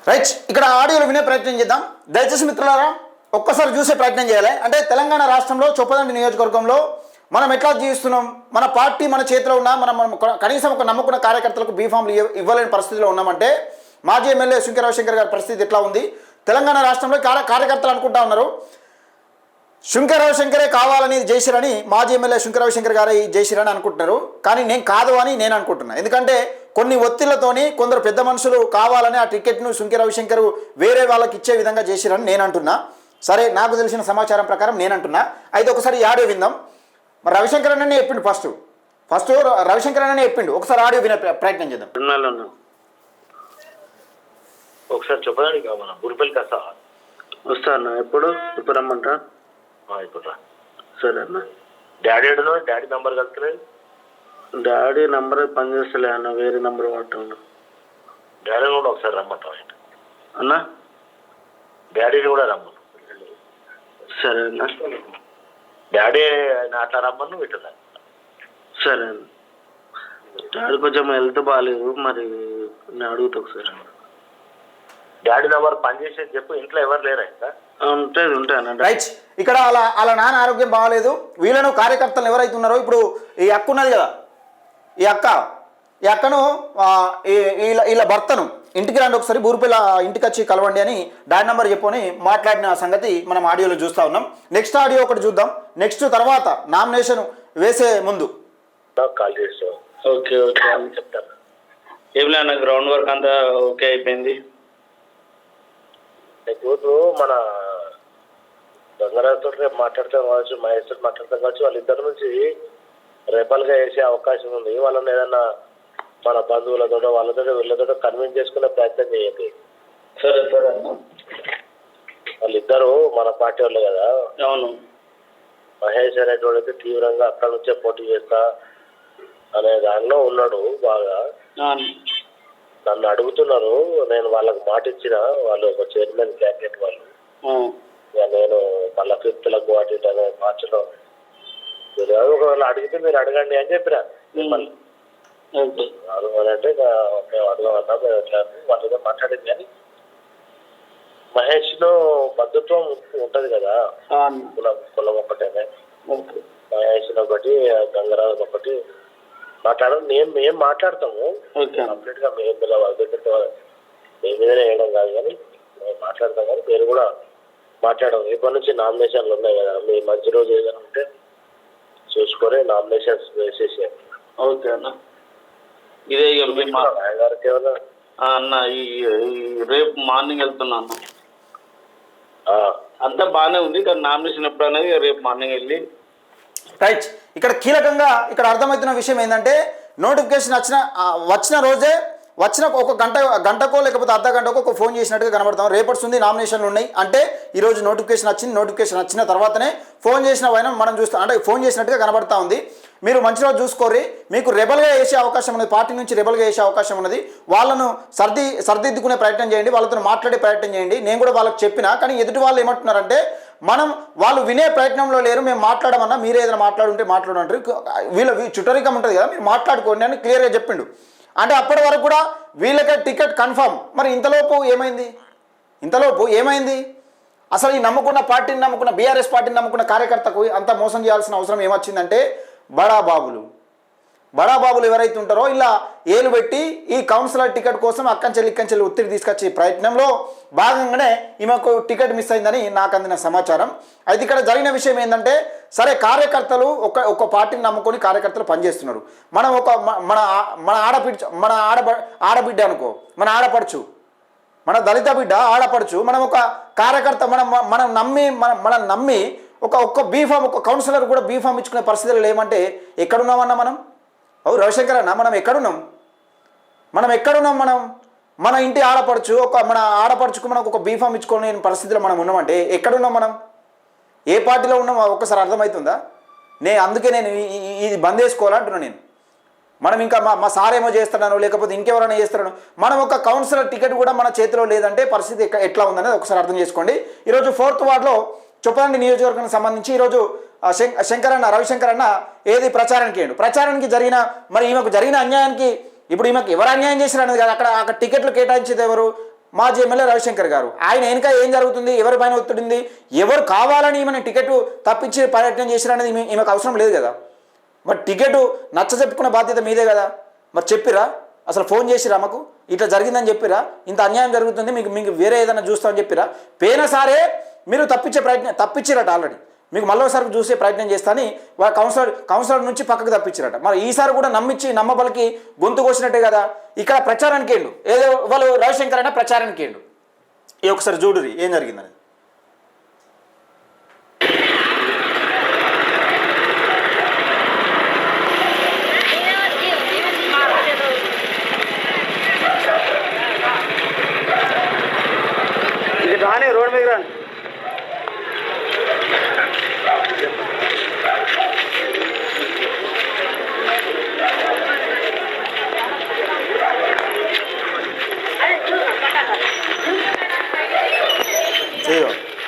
Right, ఇక్కడ ఆడియోలు వినే ప్రయత్నం చేద్దాం. దయచేసి మిత్రులారా ఒక్కసారి చూసే ప్రయత్నం చేయాలి. అంటే తెలంగాణ రాష్ట్రంలో చొప్పదండి నియోజకవర్గంలో మనం ఎట్లా జీవిస్తున్నాం, మన పార్టీ మన చేతిలో ఉన్న మనం కనీసం ఒక నమ్ముకున్న కార్యకర్తలకు బీఫామ్లు ఇవ్వలేని పరిస్థితిలో ఉన్నామంటే మాజీ ఎమ్మెల్యే శుంకర రవిశంకర్ గారి పరిస్థితి ఎట్లా ఉంది? తెలంగాణ రాష్ట్రంలో కార్యకర్తలు అనుకుంటా ఉన్నారు శుంకర రవిశంకరే కావాలని జైశిరని, మాజీ ఎమ్మెల్యే శుంకర రవిశంకర్ గారే జైశిరని అనుకుంటున్నారు. కానీ నేను కాదు అని నేను అనుకుంటున్నాను. ఎందుకంటే కొన్ని ఒత్తిళ్లతోని కొందరు పెద్ద మనుషులు కావాలని ఆ టికెట్ను శుంకర రవిశంకర్ వేరే వాళ్ళకి ఇచ్చే విధంగా చేసిరని నేను అంటున్నా. సరే, నాకు తెలిసిన సమాచారం ప్రకారం నేను అంటున్నా. అయితే ఒకసారి ఆడియో విందాం. మరి రవిశంకర్ అన్ననే చెప్పిండు, ఫస్ట్ రవిశంకర్ అన్ననే చెప్పిండు. ఒకసారి ఆడియో వినే ప్రయత్నం చేద్దాం. ఒకసారి చెప్పడానికి మన బురిపల్లి కాస్త వస్తా అన్న. ఎప్పుడు రమ్మంటా? ఇప్పుడు రా. సరే అన్న. డాడీ అడుగు, డాడీ నంబర్ కలుగుతలేదు. డాడీ నంబర్ పనిచేస్తలే అన్న, వేరే నంబర్ వాడుతున్నా. డాడీని కూడా ఒకసారి రమ్మంటాం అన్న. డాడీని కూడా రమ్మను. సరే అన్న. డాడీ అట్లా రమ్మను ఇట్లా. సరే అన్న. డాడీ కొంచెం హెల్త్ బాగాలేదు, మరి నేను అడుగుతా ఒకసారి. డాడీ నంబర్ పనిచేసేది చెప్పు. ఇంట్లో ఎవరు లేరా ఇంకా? ఉంటాయి అన్న. రైట్, ఇక్కడ అలా నాన్న ఆరోగ్యం బాగాలేదు. వీళ్ళను కార్యకర్తలు ఎవరైతే ఉన్నారో, ఇప్పుడు ఈ అక్క ఉన్నది కదా, ఈ అక్కను వీళ్ళ భర్తను ఇంటికి రండి ఒకసారి, బూరుపల్లి ఇంటికి వచ్చి కలవండి అని డాడీ నెంబర్ చెప్పుకొని మాట్లాడిన సంగతి మనం ఆడియోలో చూస్తూ ఉన్నాం. నెక్స్ట్ ఆడియో ఒకటి చూద్దాం. నెక్స్ట్ తర్వాత నామినేషన్ వేసే ముందు కాల్ చేస్తాం. ఓకే చెప్తాను. ఏం లేదు, గ్రౌండ్ వర్క్ అంతా ఓకే అయిపోయింది. నీకు మన గంగరాజుతో రేపు మాట్లాడతాం కావచ్చు, మహేష్ తోటి మాట్లాడతాం కావచ్చు. వాళ్ళిద్దరి నుంచి రేపల్గా వేసే అవకాశం ఉంది. వాళ్ళని ఏదన్నా మన బంధువులతో వీళ్ళతో కన్విన్స్ చేసుకునే ప్రయత్నం చేయండి. సరే వాళ్ళిద్దరు మన పార్టీ వాళ్ళు కదా. అవును. మహేష్ అనేటువంటి తీవ్రంగా అక్కడ నుంచే పోటీ చేస్తా అనే దానిలో ఉన్నాడు బాగా. నన్ను అడుగుతున్నారు, నేను వాళ్ళకి మాట ఇచ్చిన, వాళ్ళు ఒక చైర్మన్ క్యాండిడేట్ వాళ్ళు. నేను వాళ్ళ ఫిఫ్త్లకు వాటి మార్చిలో మీరు ఒకవేళ అడిగితే మీరు అడగండి అని చెప్పిన. మిమ్మల్ని అడగాలంటే మేము అడగమన్నా వాళ్ళతో మాట్లాడింది. కానీ మహేష్ లో బంధుత్వం ఉంటది కదా, కులం ఒకటేనే. మహేష్ ఒకటి, గంగరాజు ఒకటి మాట్లాడడం. మేము మాట్లాడతాము కంప్లీట్ గా. మేము మీ మీదనే వేయడం కాదు, కానీ మేము మాట్లాడతాం. కానీ మీరు కూడా మాట్లాడడం. ఇప్పటి నుంచి నామినేషన్లు ఉన్నాయి కదా, మీ మంచి రోజు ఏదైనా ఉంటే చూసుకొని నామినేషన్స్ వేసేసేయండి. ఓకే అన్న. ఇదే గారికి ఏమన్నా అన్న, ఈ రేపు మార్నింగ్ వెళ్తున్నా అన్న. అంతా బాగానే ఉంది, కానీ నామినేషన్ ఎప్పుడు అనేది రేపు మార్నింగ్ వెళ్ళి. రైట్, ఇక్కడ కీలకంగా ఇక్కడ అర్థమవుతున్న విషయం ఏంటంటే, నోటిఫికేషన్ వచ్చిన రోజే ఒక గంటకో లేకపోతే అర్ధ గంటకో ఒక ఫోన్ చేసినట్టుగా కనబడతాం. రేపటి ఉంది నామినేషన్లు ఉన్నాయి అంటే ఈరోజు నోటిఫికేషన్ వచ్చింది. నోటిఫికేషన్ వచ్చిన తర్వాతనే ఫోన్ చేసిన పైన మనం చూస్తాం, అంటే ఫోన్ చేసినట్టుగా కనబడతా ఉంది. మీరు మంచి రోజు చూసుకోర్రి. మీకు రెబల్గా వేసే అవకాశం ఉన్నది, పార్టీ నుంచి రెబల్గా వేసే అవకాశం ఉన్నది. వాళ్ళను సర్దిద్దుకునే ప్రయత్నం చేయండి, వాళ్ళతో మాట్లాడే ప్రయత్నం చేయండి. నేను కూడా వాళ్ళకి చెప్పినా, కానీ ఎదుటి వాళ్ళు ఏమంటున్నారంటే వాళ్ళు వినే ప్రయత్నంలో లేరు. మేము మాట్లాడమన్నా మీరే ఏదైనా మాట్లాడుంటే మాట్లాడంటారు. వీళ్ళ చుట్టరికం ఉంటుంది కదా, మీరు మాట్లాడుకోండి అని క్లియర్గా చెప్పిండు. అంటే అప్పటి వరకు కూడా వీళ్ళకే టికెట్ కన్ఫర్మ్. మరి ఇంతలోపు ఏమైంది? అసలు ఈ నమ్ముకున్న పార్టీని నమ్ముకున్న బీఆర్ఎస్ పార్టీని నమ్ముకున్న కార్యకర్తకు అంత మోసం చేయాల్సిన అవసరం ఏమొచ్చిందంటే, బడాబాబులు ఎవరైతే ఉంటారో ఇలా ఏలు పెట్టి ఈ కౌన్సిలర్ టికెట్ కోసం ఇక్కంచెల్లి ఒత్తిడి తీసుకొచ్చే ప్రయత్నంలో భాగంగానే ఈమెకు టికెట్ మిస్ అయిందని నాకు అందిన సమాచారం. అయితే ఇక్కడ జరిగిన విషయం ఏంటంటే, సరే కార్యకర్తలు ఒక పార్టీని నమ్ముకొని కార్యకర్తలు పనిచేస్తున్నారు. మనం మన ఆడబిడ్డ అనుకో, మన ఆడపడుచు, మన దళిత బిడ్డ ఆడపడుచు, మనం ఒక కార్యకర్త మనం నమ్మి ఒక బీఫామ్, ఒక కౌన్సిలర్ కూడా బీఫామ్ ఇచ్చుకునే పరిస్థితులు లేమంటే ఎక్కడున్నామన్నా మనం? రవిశంకర్ అన్న, మనం ఎక్కడున్నాం? మన ఇంటి ఆడపడుచు, మన ఆడపడుచుకు మనం ఒక బీఫామ్ ఇచ్చుకోని పరిస్థితిలో మనం ఉన్నామంటే ఎక్కడున్నాం? మనం ఏ పార్టీలో ఉన్నాం ఒక్కసారి అర్థమవుతుందా? అందుకే నేను ఇది బంద్ చేసుకోవాలంటున్నాను నేను. మనం ఇంకా మా సార్ ఏమో చేస్తున్నాను, లేకపోతే ఇంకెవరైనా చేస్తున్నాను. మనం ఒక కౌన్సిలర్ టికెట్ కూడా మన చేతిలో లేదంటే పరిస్థితి ఎట్లా ఉందనేది ఒకసారి అర్థం చేసుకోండి. ఈరోజు 4th వార్డులో చొప్పదండి నియోజకవర్గానికి సంబంధించి ఈరోజు రవిశంకర్ అన్న ఏది ప్రచారానికి జరిగిన, మరి ఈమెకు జరిగిన అన్యాయానికి ఇప్పుడు ఈమెకు ఎవరు అన్యాయం చేశారు అనేది కాదు, అక్కడ టికెట్లు కేటాయించేది ఎవరు? మాజీ ఎమ్మెల్యే రవిశంకర్ గారు. ఆయన వెనుక ఏం జరుగుతుంది, ఎవరి పైన ఒత్తిడింది, ఎవరు కావాలని ఈమెను టికెట్ తప్పించి పర్యటన చేసిరు అనేది ఈమెకు అవసరం లేదు కదా. మరి టికెట్ నచ్చ చెప్పుకునే బాధ్యత మీదే కదా. మరి చెప్పిరా, అసలు ఫోన్ చేసిరా మాకు ఇట్లా జరిగిందని చెప్పిరా, ఇంత అన్యాయం జరుగుతుంది, మీకు వేరే ఏదైనా చూస్తామని చెప్పిరా. పోయినసారే మీరు తప్పించిరట ఆల్రెడీ, మీకు మళ్ళీసారి చూసే ప్రయత్నం చేస్తాని కౌన్సిలర్ నుంచి పక్కకు తప్పించారట. మరి ఈసారి కూడా నమ్మబలికి గొంతు కోసినట్టే కదా. ఇక్కడ ప్రచారానికి ఏండు, ఏదో వాళ్ళు రవిశంకర్ అయినా ప్రచారానికి ఏండు. ఈ ఒకసారి చూడురి ఏం జరిగిందని. రాని రోడ్ మీద రాని.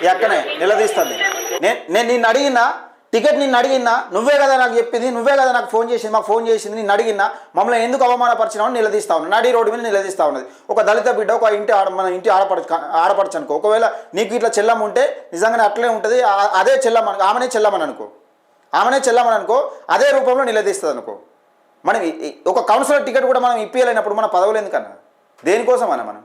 ఈ అక్కనే నిలదీస్తుంది. నేను నిన్ను అడిగినా టికెట్, నిన్ను అడిగినా నువ్వే కదా నాకు చెప్పింది, నువ్వే కదా నాకు ఫోన్ చేసింది, మాకు ఫోన్ చేసింది, నిన్ను అడిగినా మమ్మల్ని ఎందుకు అవమానపరిచినావు అని నిలదీస్తా ఉన్నది. నడి రోడ్డు మీద నిలదీస్తా ఉన్నది. ఒక దళిత బిడ్డ, ఒక మన ఇంటి ఆడపడచ్చు అనుకో. ఒకవేళ నీకు ఇట్లా చెల్లమ్మ ఉంటే నిజంగానే అట్లే ఉంటుంది, అదే చెల్లమ్మని, ఆమెనే చెల్లమని అనుకో, అదే రూపంలో నిలదీస్తుంది అనుకో. మనం ఒక కౌన్సిలర్ టికెట్ కూడా మనం ఇప్పియలేనప్పుడు మన పదవులు ఎందుకన్నా, దేనికోసం అన్న మనం?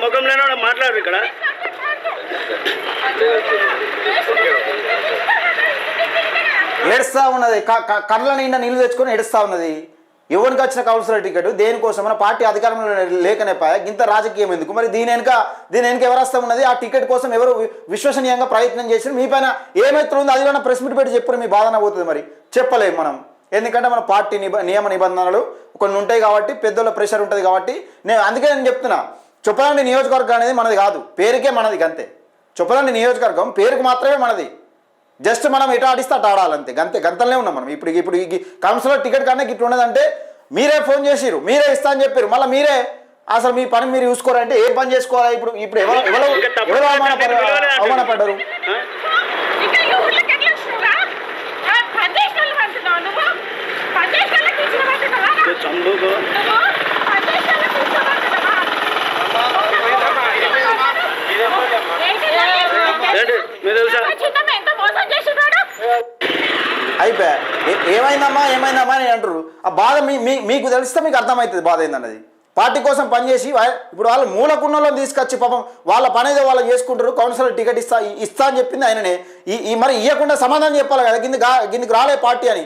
ముఖం లేనోడా మాట్లాడు ఇక్కడ. ఏడుస్తూ ఉన్నది, కళ్ళ నిండా నీళ్ళు తెచ్చుకొని ఏడుస్తూ ఉన్నది. ఎవరికి వచ్చిన కౌన్సిలర్ టికెట్ దేనికోసం? మన పార్టీ అధికారంలో లేకనే పాయ, ఇంత రాజకీయం ఎందుకు? మరి దీని వెనుక ఎవరు వస్తా ఉన్నది? ఆ టికెట్ కోసం ఎవరు విశ్వసనీయంగా ప్రయత్నం చేసి మీ పైన ఏమైతుందో అది కూడా ప్రెస్ మీట్ పెట్టి చెప్పరు, మీ బాధన పోతుంది. మరి చెప్పలేము మనం, ఎందుకంటే మన పార్టీ నియమ నిబంధనలు కొన్ని ఉంటాయి కాబట్టి, పెద్దల ప్రెషర్ ఉంటుంది కాబట్టి. అందుకే నేను చెప్తున్నా, చొప్పదండి నియోజకవర్గం అనేది మనది కాదు, పేరుకే మనది అంతే. చొప్పదండి నియోజకవర్గం పేరుకు మాత్రమే మనది. జస్ట్ మనం ఎటు ఆడిస్తే అటు ఆడాలంతే, గంతలనే ఉన్నాం మనం. ఇప్పుడు ఈ కౌన్సిలర్ టికెట్ కన్నా ఇట్లా ఉన్నదంటే మీరే ఫోన్ చేసిరు, మీరే ఇస్తా అని చెప్పారు, మళ్ళీ మీరే అసలు మీ పని మీరు చూసుకోవాలంటే ఏ పని చేసుకోవాలి? ఇప్పుడు ఎవరు అవమానపడ్డారు? అయిపోయా, ఏమైందమ్మా అని అంటారు. ఆ బాధ మీకు తెలిస్తే మీకు అర్థమవుతుంది బాధ ఏందన్నది. పార్టీ కోసం పనిచేసి ఇప్పుడు వాళ్ళు మూలకున్నలో తీసుకొచ్చి పాపం వాళ్ళ పని ఏదో వాళ్ళు చేసుకుంటారు. కౌన్సిలర్ టికెట్ ఇస్తా అని చెప్పింది ఆయననే. మరి ఇవ్వకుండా సమాధానం చెప్పాలి కదా, కిందికి రాలే పార్టీ అని.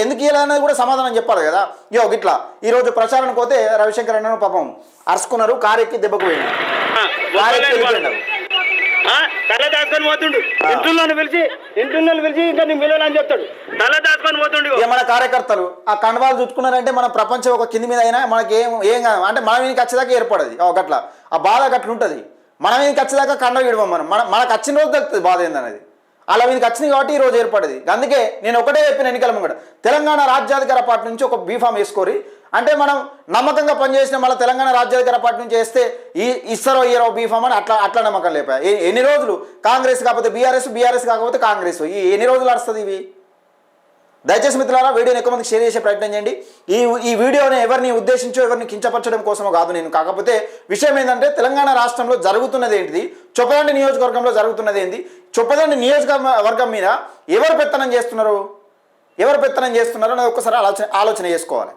ఎందుకు ఇవ్వాలనేది కూడా సమాధానం చెప్పాలి కదా. ఇట్లా ఈరోజు ప్రచారానికి పోతే రవిశంకర్ అన్న పాపం అరుచుకున్నారు, కారు ఎక్కి దెబ్బకు పోయింది. తల దాచుకొని పోతుండు, ఇంట్లో పిలిచి ఇంకా నీ పిల్లలని చెప్తాడు, తల దాచుకొని పోతుండు. మన కార్యకర్తలు ఆ కండవాళ్ళు చుట్టుకున్నారంటే మన ప్రపంచం ఒక కింది మీద అయినా మనకి ఏం అంటే మన మీదకి వచ్చేదాకా ఏర్పడదు గట్ల. ఆ బాధ గట్ల ఉంటుంది. మన మీదకి వచ్చేదాకా కండ విడవం మనకు వచ్చిన రోజు తెలుస్తుంది బాధ ఏందనేది. అలా మీదకి వచ్చింది కాబట్టి ఈ రోజు ఏర్పడేది. అందుకే నేను ఒకటే చెప్పిన ఎన్నికల ముంగట, తెలంగాణ రాజ్యాధికార పార్టీ నుంచి ఒక బీఫామ్ వేసుకోరి, అంటే మనం నమ్మకంగా పనిచేసిన మళ్ళీ తెలంగాణ రాజ్యాధికార పార్టీ నుంచి వేస్తే ఇస్తారో ఇయ్యరో బీఫామ్ అని అట్లా నమ్మకం లేపాయి. ఎన్ని రోజులు కాంగ్రెస్ కాకపోతే బీఆర్ఎస్ కాకపోతే కాంగ్రెస్, ఎన్ని రోజులు వస్తుంది ఇవి? దయచేసి మిత్రులారా వీడియోని ఎక్కువ మందికి షేర్ చేసే ప్రయత్నం చేయండి. ఈ వీడియోని ఎవరిని ఉద్దేశించో ఎవరిని కించపరచడం కోసమో కాదు నేను. కాకపోతే విషయం ఏంటంటే తెలంగాణ రాష్ట్రంలో జరుగుతున్నది ఏంటిది, చొప్పదండి నియోజకవర్గంలో జరుగుతున్నది ఏంటి, చొప్పదండి నియోజకవర్గం మీద ఎవరు పెత్తనం చేస్తున్నారు అనేది ఒక్కసారి ఆలోచన చేసుకోవాలి.